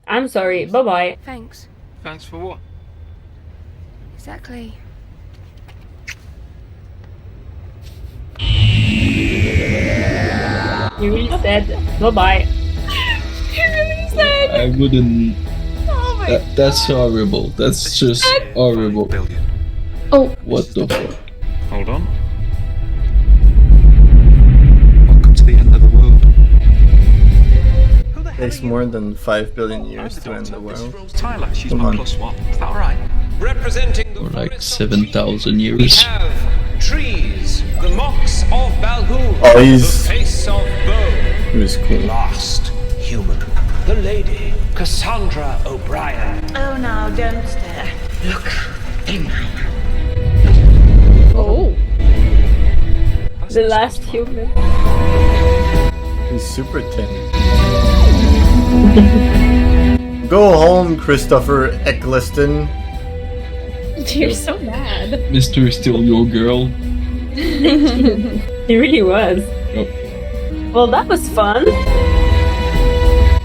I'm sorry. Bye-bye. Thanks. Thanks for what? Exactly. You really said bye-bye. I wouldn't. Oh my That's horrible. That's just horrible. Billion. Oh. What the fuck? Hold on. Welcome to the end of the world. Takes more than 5 billion years to end the world. Tyler, she's Come my on. plus one. Is that alright? Representing the Or like forest 7,000 We years. have trees, the mocks of Balhoun, Oh, the he's- face of bone, He was cool. last human, the lady Cassandra O'Brien. Oh, now don't stare. Look in my Oh. The last human. He's super thin. Go home, Christopher Eccleston. You're so mad. Mr. Still Your Girl. He really was. Oh. Well, that was fun.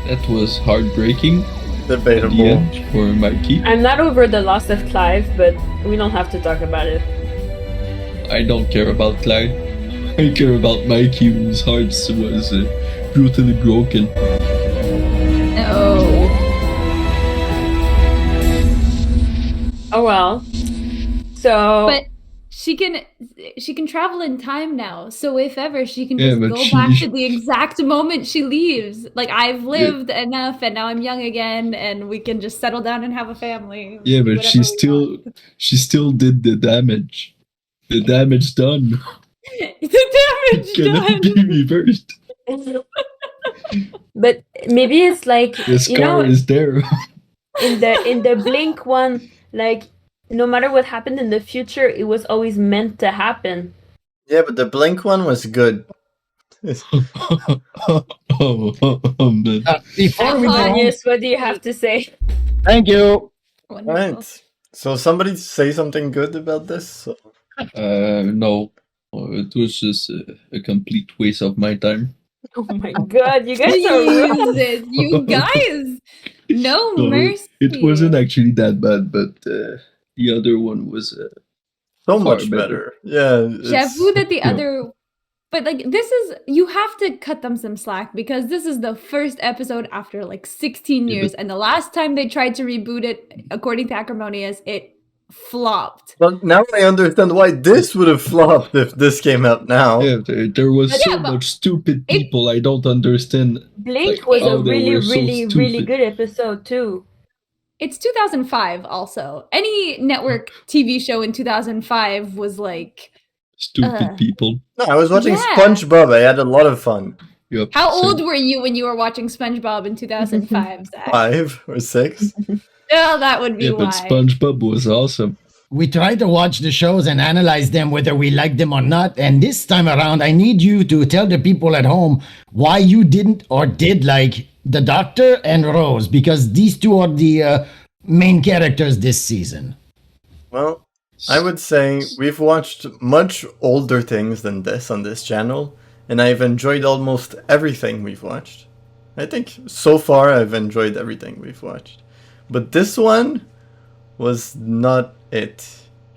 That was heartbreaking. Debatable. For Mikey. I'm not over the loss of Clive, but we don't have to talk about it. I don't care about Clyde. I care about Mikey, whose heart was brutally broken. No. Oh well. So. But she can travel in time now. So if ever, she can Yeah, just but go back to the exact moment she leaves. Like, I've lived enough, and now I'm young again, and we can just settle down and have a family. Yeah, but she still did the damage. The damage done. The damage Cannot done. be reversed. But maybe it's like, The scar is there. in the Blink one, like, no matter what happened in the future, it was always meant to happen. Yeah, but the Blink one was good. Man. Before we go on, Yes, what do you have to say? thank you. Right. So somebody say something good about this? No. It was just a complete waste of my time. Oh my god, you guys are rude. Jesus, you guys. No So mercy. it wasn't actually that bad, but the other one was so much better. Yeah. J'avoue that the other, but like, this is, you have to cut them some slack, because this is the first episode after like 16 years, and the last time they tried to reboot it, according to Acrimonious, it flopped. Well, now I understand why this would have flopped if this came out now. Yeah, there was so much stupid people. I don't understand. Blink like, was how a they really, were so really, stupid. really good episode too. It's 2005 also. Any network TV show in 2005 was like... Stupid people. No, I was watching Yeah. SpongeBob. I had a lot of fun. Yep, How same. old were you when you were watching SpongeBob in 2005, Zach? 5 or 6. Oh, that would be Yeah, why. but SpongeBob was awesome. We try to watch the shows and analyze them whether we like them or not. And this time around, I need you to tell the people at home why you didn't or did like the Doctor and Rose, because these two are the main characters this season. Well, I would say we've watched much older things than this on this channel, and I've enjoyed almost everything we've watched. I think so far I've enjoyed everything we've watched. But this one was not it.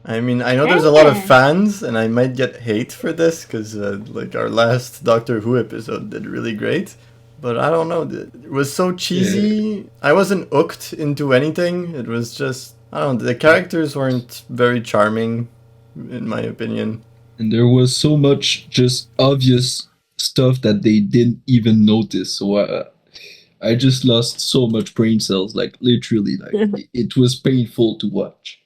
I mean, I know there's a lot of fans, and I might get hate for this, because like our last Doctor Who episode did really great. But I don't know, it was so cheesy. Yeah. I wasn't hooked into anything. It was just, I don't know, the characters weren't very charming, in my opinion. And there was so much just obvious stuff that they didn't even notice. So I just lost so much brain cells, like literally, like it was painful to watch.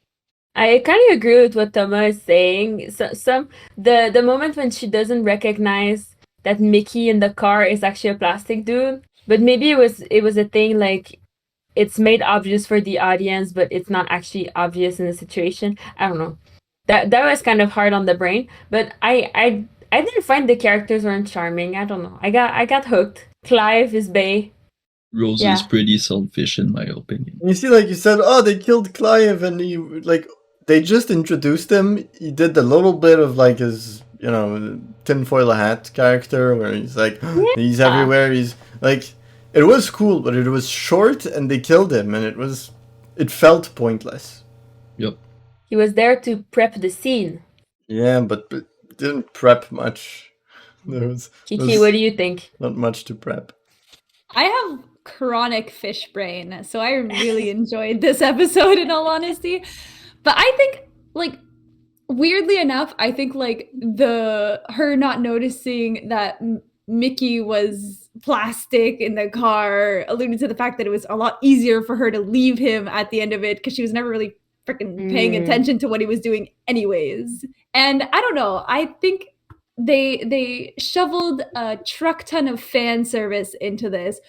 I kind of agree with what Thomas is saying. So, the moment when she doesn't recognize that Mickey in the car is actually a plastic dude, but maybe it was a thing like it's made obvious for the audience, but it's not actually obvious in the situation. I don't know. That was kind of hard on the brain, but I didn't find the characters weren't charming. I don't know. I got hooked. Clive is bae. Rose is pretty selfish in my opinion. You see, like you said, oh, they killed Clive, and he, like, they just introduced him. He did a little bit of like his, you know, tinfoil hat character where he's like, he's everywhere. He's like, it was cool, but it was short, and they killed him, and it felt pointless. Yep. He was there to prep the scene. Yeah, but didn't prep much. Kiki, what do you think? Not much to prep. I have chronic fish brain, so I really enjoyed this episode, in all honesty. But I think, like, weirdly enough, I think like her not noticing that Mickey was plastic in the car alluded to the fact that it was a lot easier for her to leave him at the end of it, because she was never really freaking paying attention to what he was doing anyways. And I don't know, I think they shoveled a truck ton of fan service into this.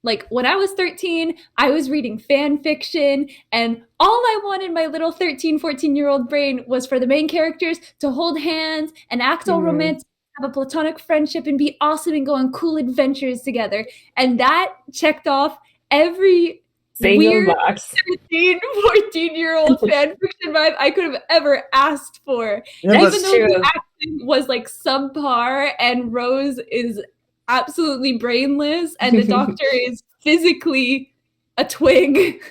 Like, when I was 13, I was reading fan fiction, and all I wanted in my little 13, 14-year-old brain was for the main characters to hold hands and act all romantic, have a platonic friendship and be awesome and go on cool adventures together. And that checked off every Single weird box. 13, 14-year-old fan fiction vibe I could have ever asked for. Yeah, Even but- though the acting was like subpar and Rose is absolutely brainless and the doctor is physically a twig.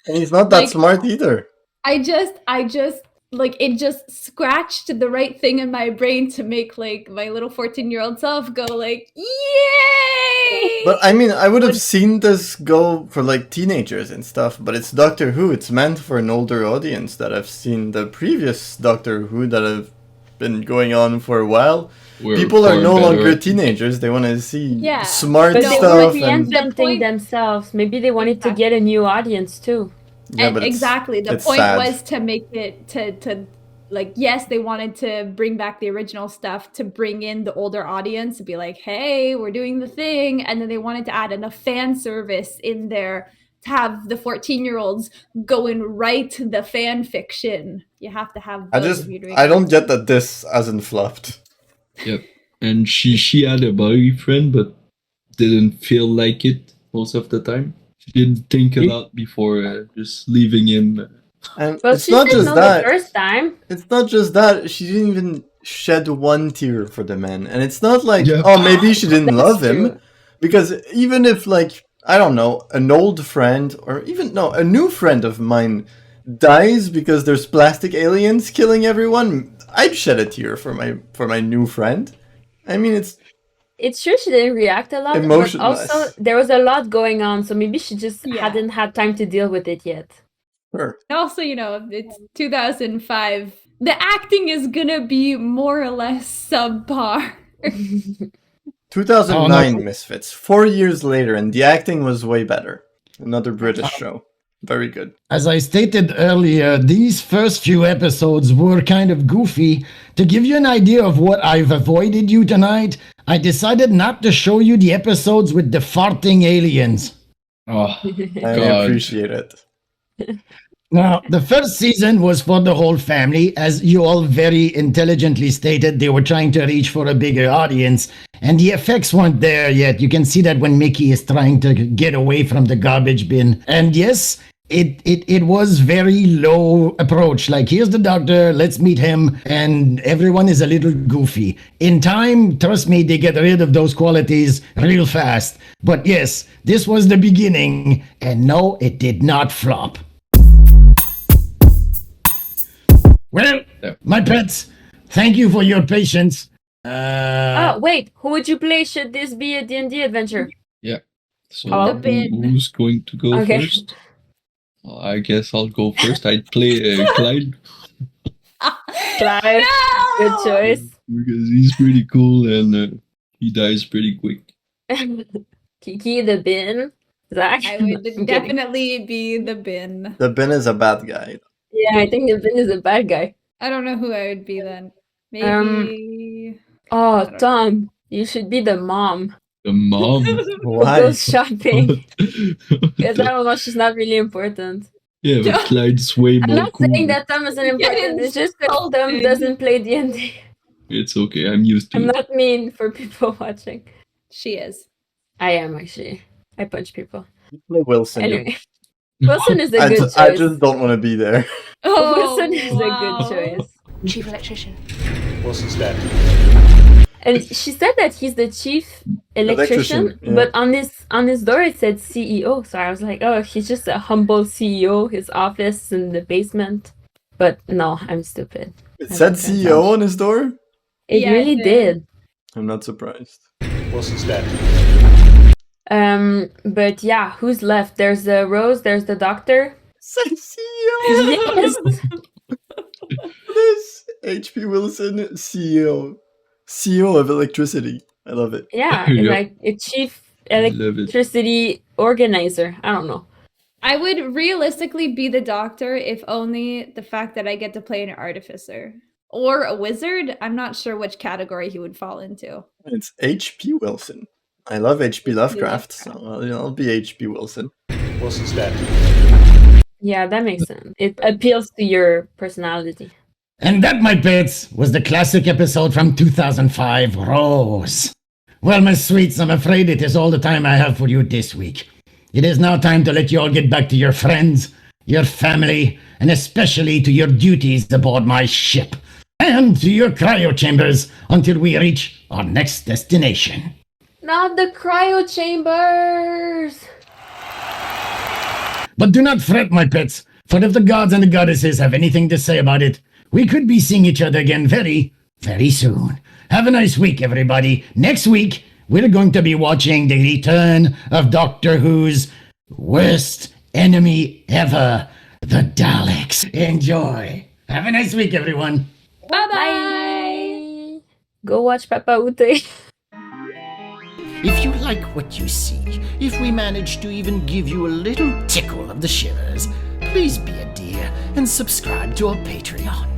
And he's not that Like- smart either. I just like it just scratched the right thing in my brain to make like my little 14-year-old self go like, yay! But I mean, I would have seen this go for like teenagers and stuff, but it's Doctor Who. It's meant for an older audience that have seen the previous Doctor Who that have been going on for a while. People are far no better. longer teenagers. They want to see Yeah. smart But they stuff. were And, reinventing themselves. Maybe they wanted to get a new audience too. yeah, And but it's- exactly. The it's point sad. was to make it to like, yes, they wanted to bring back the original stuff to bring in the older audience to be like, hey, we're doing the thing. And then they wanted to add enough fan service in there to have the 14-year-olds go and write the fan fiction. You have to have both if you're doing I don't get that this hasn't flopped. Yep. And she had a boyfriend, but didn't feel like it most of the time. She didn't think a lot before just leaving him. And Well, it's she not didn't just know that. the first time. It's not just that. She didn't even shed one tear for the man. And it's not like, Yeah. oh, maybe she didn't That's love him. true. Because even if, like, I don't know, an old friend or even, no, a new friend of mine dies because there's plastic aliens killing everyone, I'd shed a tear for my new friend. I mean, It's true she didn't react a lot, but Emotionless. also there was a lot going on, so maybe she just Yeah. hadn't had time to deal with it yet. sure. Also, you know, it's 2005. The acting is gonna be more or less subpar. 2009 Oh, no. Misfits, 4 years later, and the acting was way better. Another British show. Very good. As I stated earlier, these first few episodes were kind of goofy. To give you an idea of what I've avoided you tonight, I decided not to show you the episodes with the farting aliens. Oh, I God. appreciate it. Now, the first season was for the whole family. As you all very intelligently stated, they were trying to reach for a bigger audience, and the effects weren't there yet. You can see that when Mickey is trying to get away from the garbage bin. And yes, it was very low approach. Like, here's the doctor, let's meet him, and everyone is a little goofy. In time, trust me, they get rid of those qualities real fast. But yes, this was the beginning, and no, it did not flop. Well, my pets, thank you for your patience. Oh, wait, who would you play should this be a D&D adventure? Yeah. So Oh. who's going to go Okay. first? Well, I guess I'll go first. I'd play Clyde Clive, good choice. because he's pretty cool and he dies pretty quick. Kiki, the bin. Zach? I I'm would kidding. definitely be the bin. The bin is a bad guy. Yeah, I think the bin is a bad guy. I don't know who I would be then. Maybe. Oh, Tom, you should be the mom The mom. who Why? goes shopping. Because I don't know, she's not really important. Yeah, but Clyde's way I'm more not cool. saying that Tom isn't important. It's just that Tom doesn't play D&D. It's okay. I'm used to I'm it. not mean for people watching. She is. I am actually. I punch people. You play Wilson. Anyway, Wilson is a I, good ju- choice. I just don't want to be there. Oh, Wilson is wow. a good choice. Chief electrician. Wilson's dead. And she said that he's the chief electrician, Electrician, yeah. but on his door it said CEO. So I was like, oh, he's just a humble CEO. His office in the basement. But no, I'm stupid. It I said think that CEO on his door? It Yeah, really it did. I'm not surprised. Wilson's dead. But yeah, who's left? There's the Rose. There's the doctor. Say CEO! Yes. This H.P. Wilson, CEO. CEO of electricity. I love it. Yeah, Yeah. like a chief love it. electricity organizer. I don't know. I would realistically be the doctor if only the fact that I get to play an artificer. Or a wizard. I'm not sure which category he would fall into. It's H.P. Wilson. I love H.P. Lovecraft, so I'll be H.P. Wilson. Wilson's dead. Yeah, that makes sense. It appeals to your personality. And that, my pets, was the classic episode from 2005, Rose. Well, my sweets, I'm afraid it is all the time I have for you this week. It is now time to let you all get back to your friends, your family, and especially to your duties aboard my ship. And to your cryo chambers until we reach our next destination. Not the cryo chambers! But do not fret, my pets, for if the gods and the goddesses have anything to say about it, we could be seeing each other again very, very soon. Have a nice week, everybody. Next week, we're going to be watching the return of Doctor Who's worst enemy ever, the Daleks. Enjoy. Have a nice week, everyone. Bye-bye! Go watch Papa Ute. If you like what you see, if we manage to even give you a little tickle of the shivers, please be a dear and subscribe to our Patreon.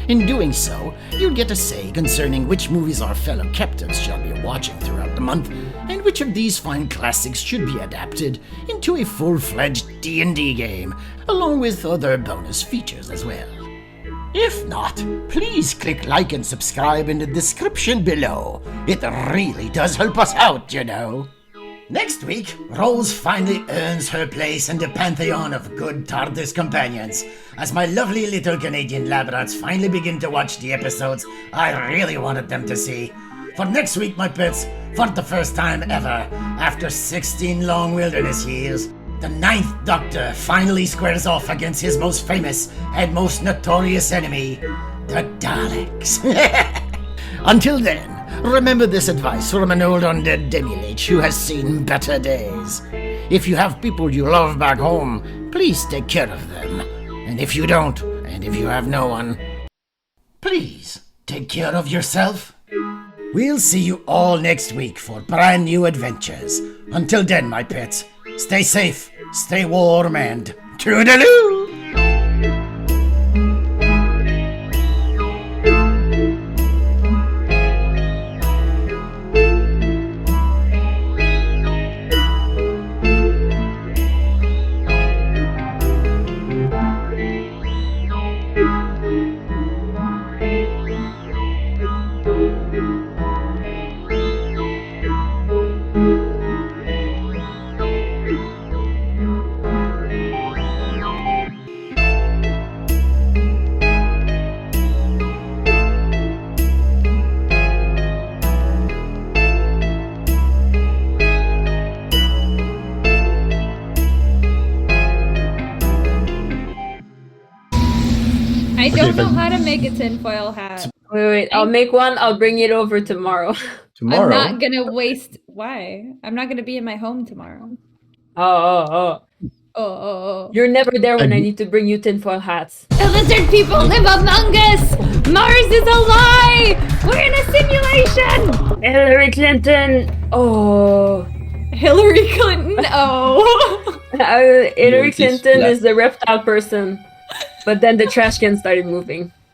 In doing so, you'll get a say concerning which movies our fellow captains shall be watching throughout the month, and which of these fine classics should be adapted into a full-fledged D&D game, along with other bonus features as well. If not, please click like and subscribe in the description below. It really does help us out, you know. Next week, Rose finally earns her place in the pantheon of good TARDIS companions, as my lovely little Canadian lab rats finally begin to watch the episodes I really wanted them to see. For next week, my pets, for the first time ever, after 16 long wilderness years, the 9th Doctor finally squares off against his most famous and most notorious enemy, the Daleks. Until then, remember this advice from an old undead demi-lich who has seen better days. If you have people you love back home, please take care of them. And if you don't, and if you have no one, please take care of yourself. We'll see you all next week for brand new adventures. Until then, my pets, stay safe, stay warm, and toodaloo! I don't know how to make a tinfoil hat. Wait, I'll make one. I'll bring it over tomorrow. I'm not gonna waste. Why? I'm not gonna be in my home tomorrow. Oh. You're never there when I need to bring you tinfoil hats. The lizard people live among us! Mars is a lie! We're in a simulation! Hillary Clinton! Oh. Hillary Clinton? Oh. Hillary Clinton is the reptile person. But then the trash can started moving.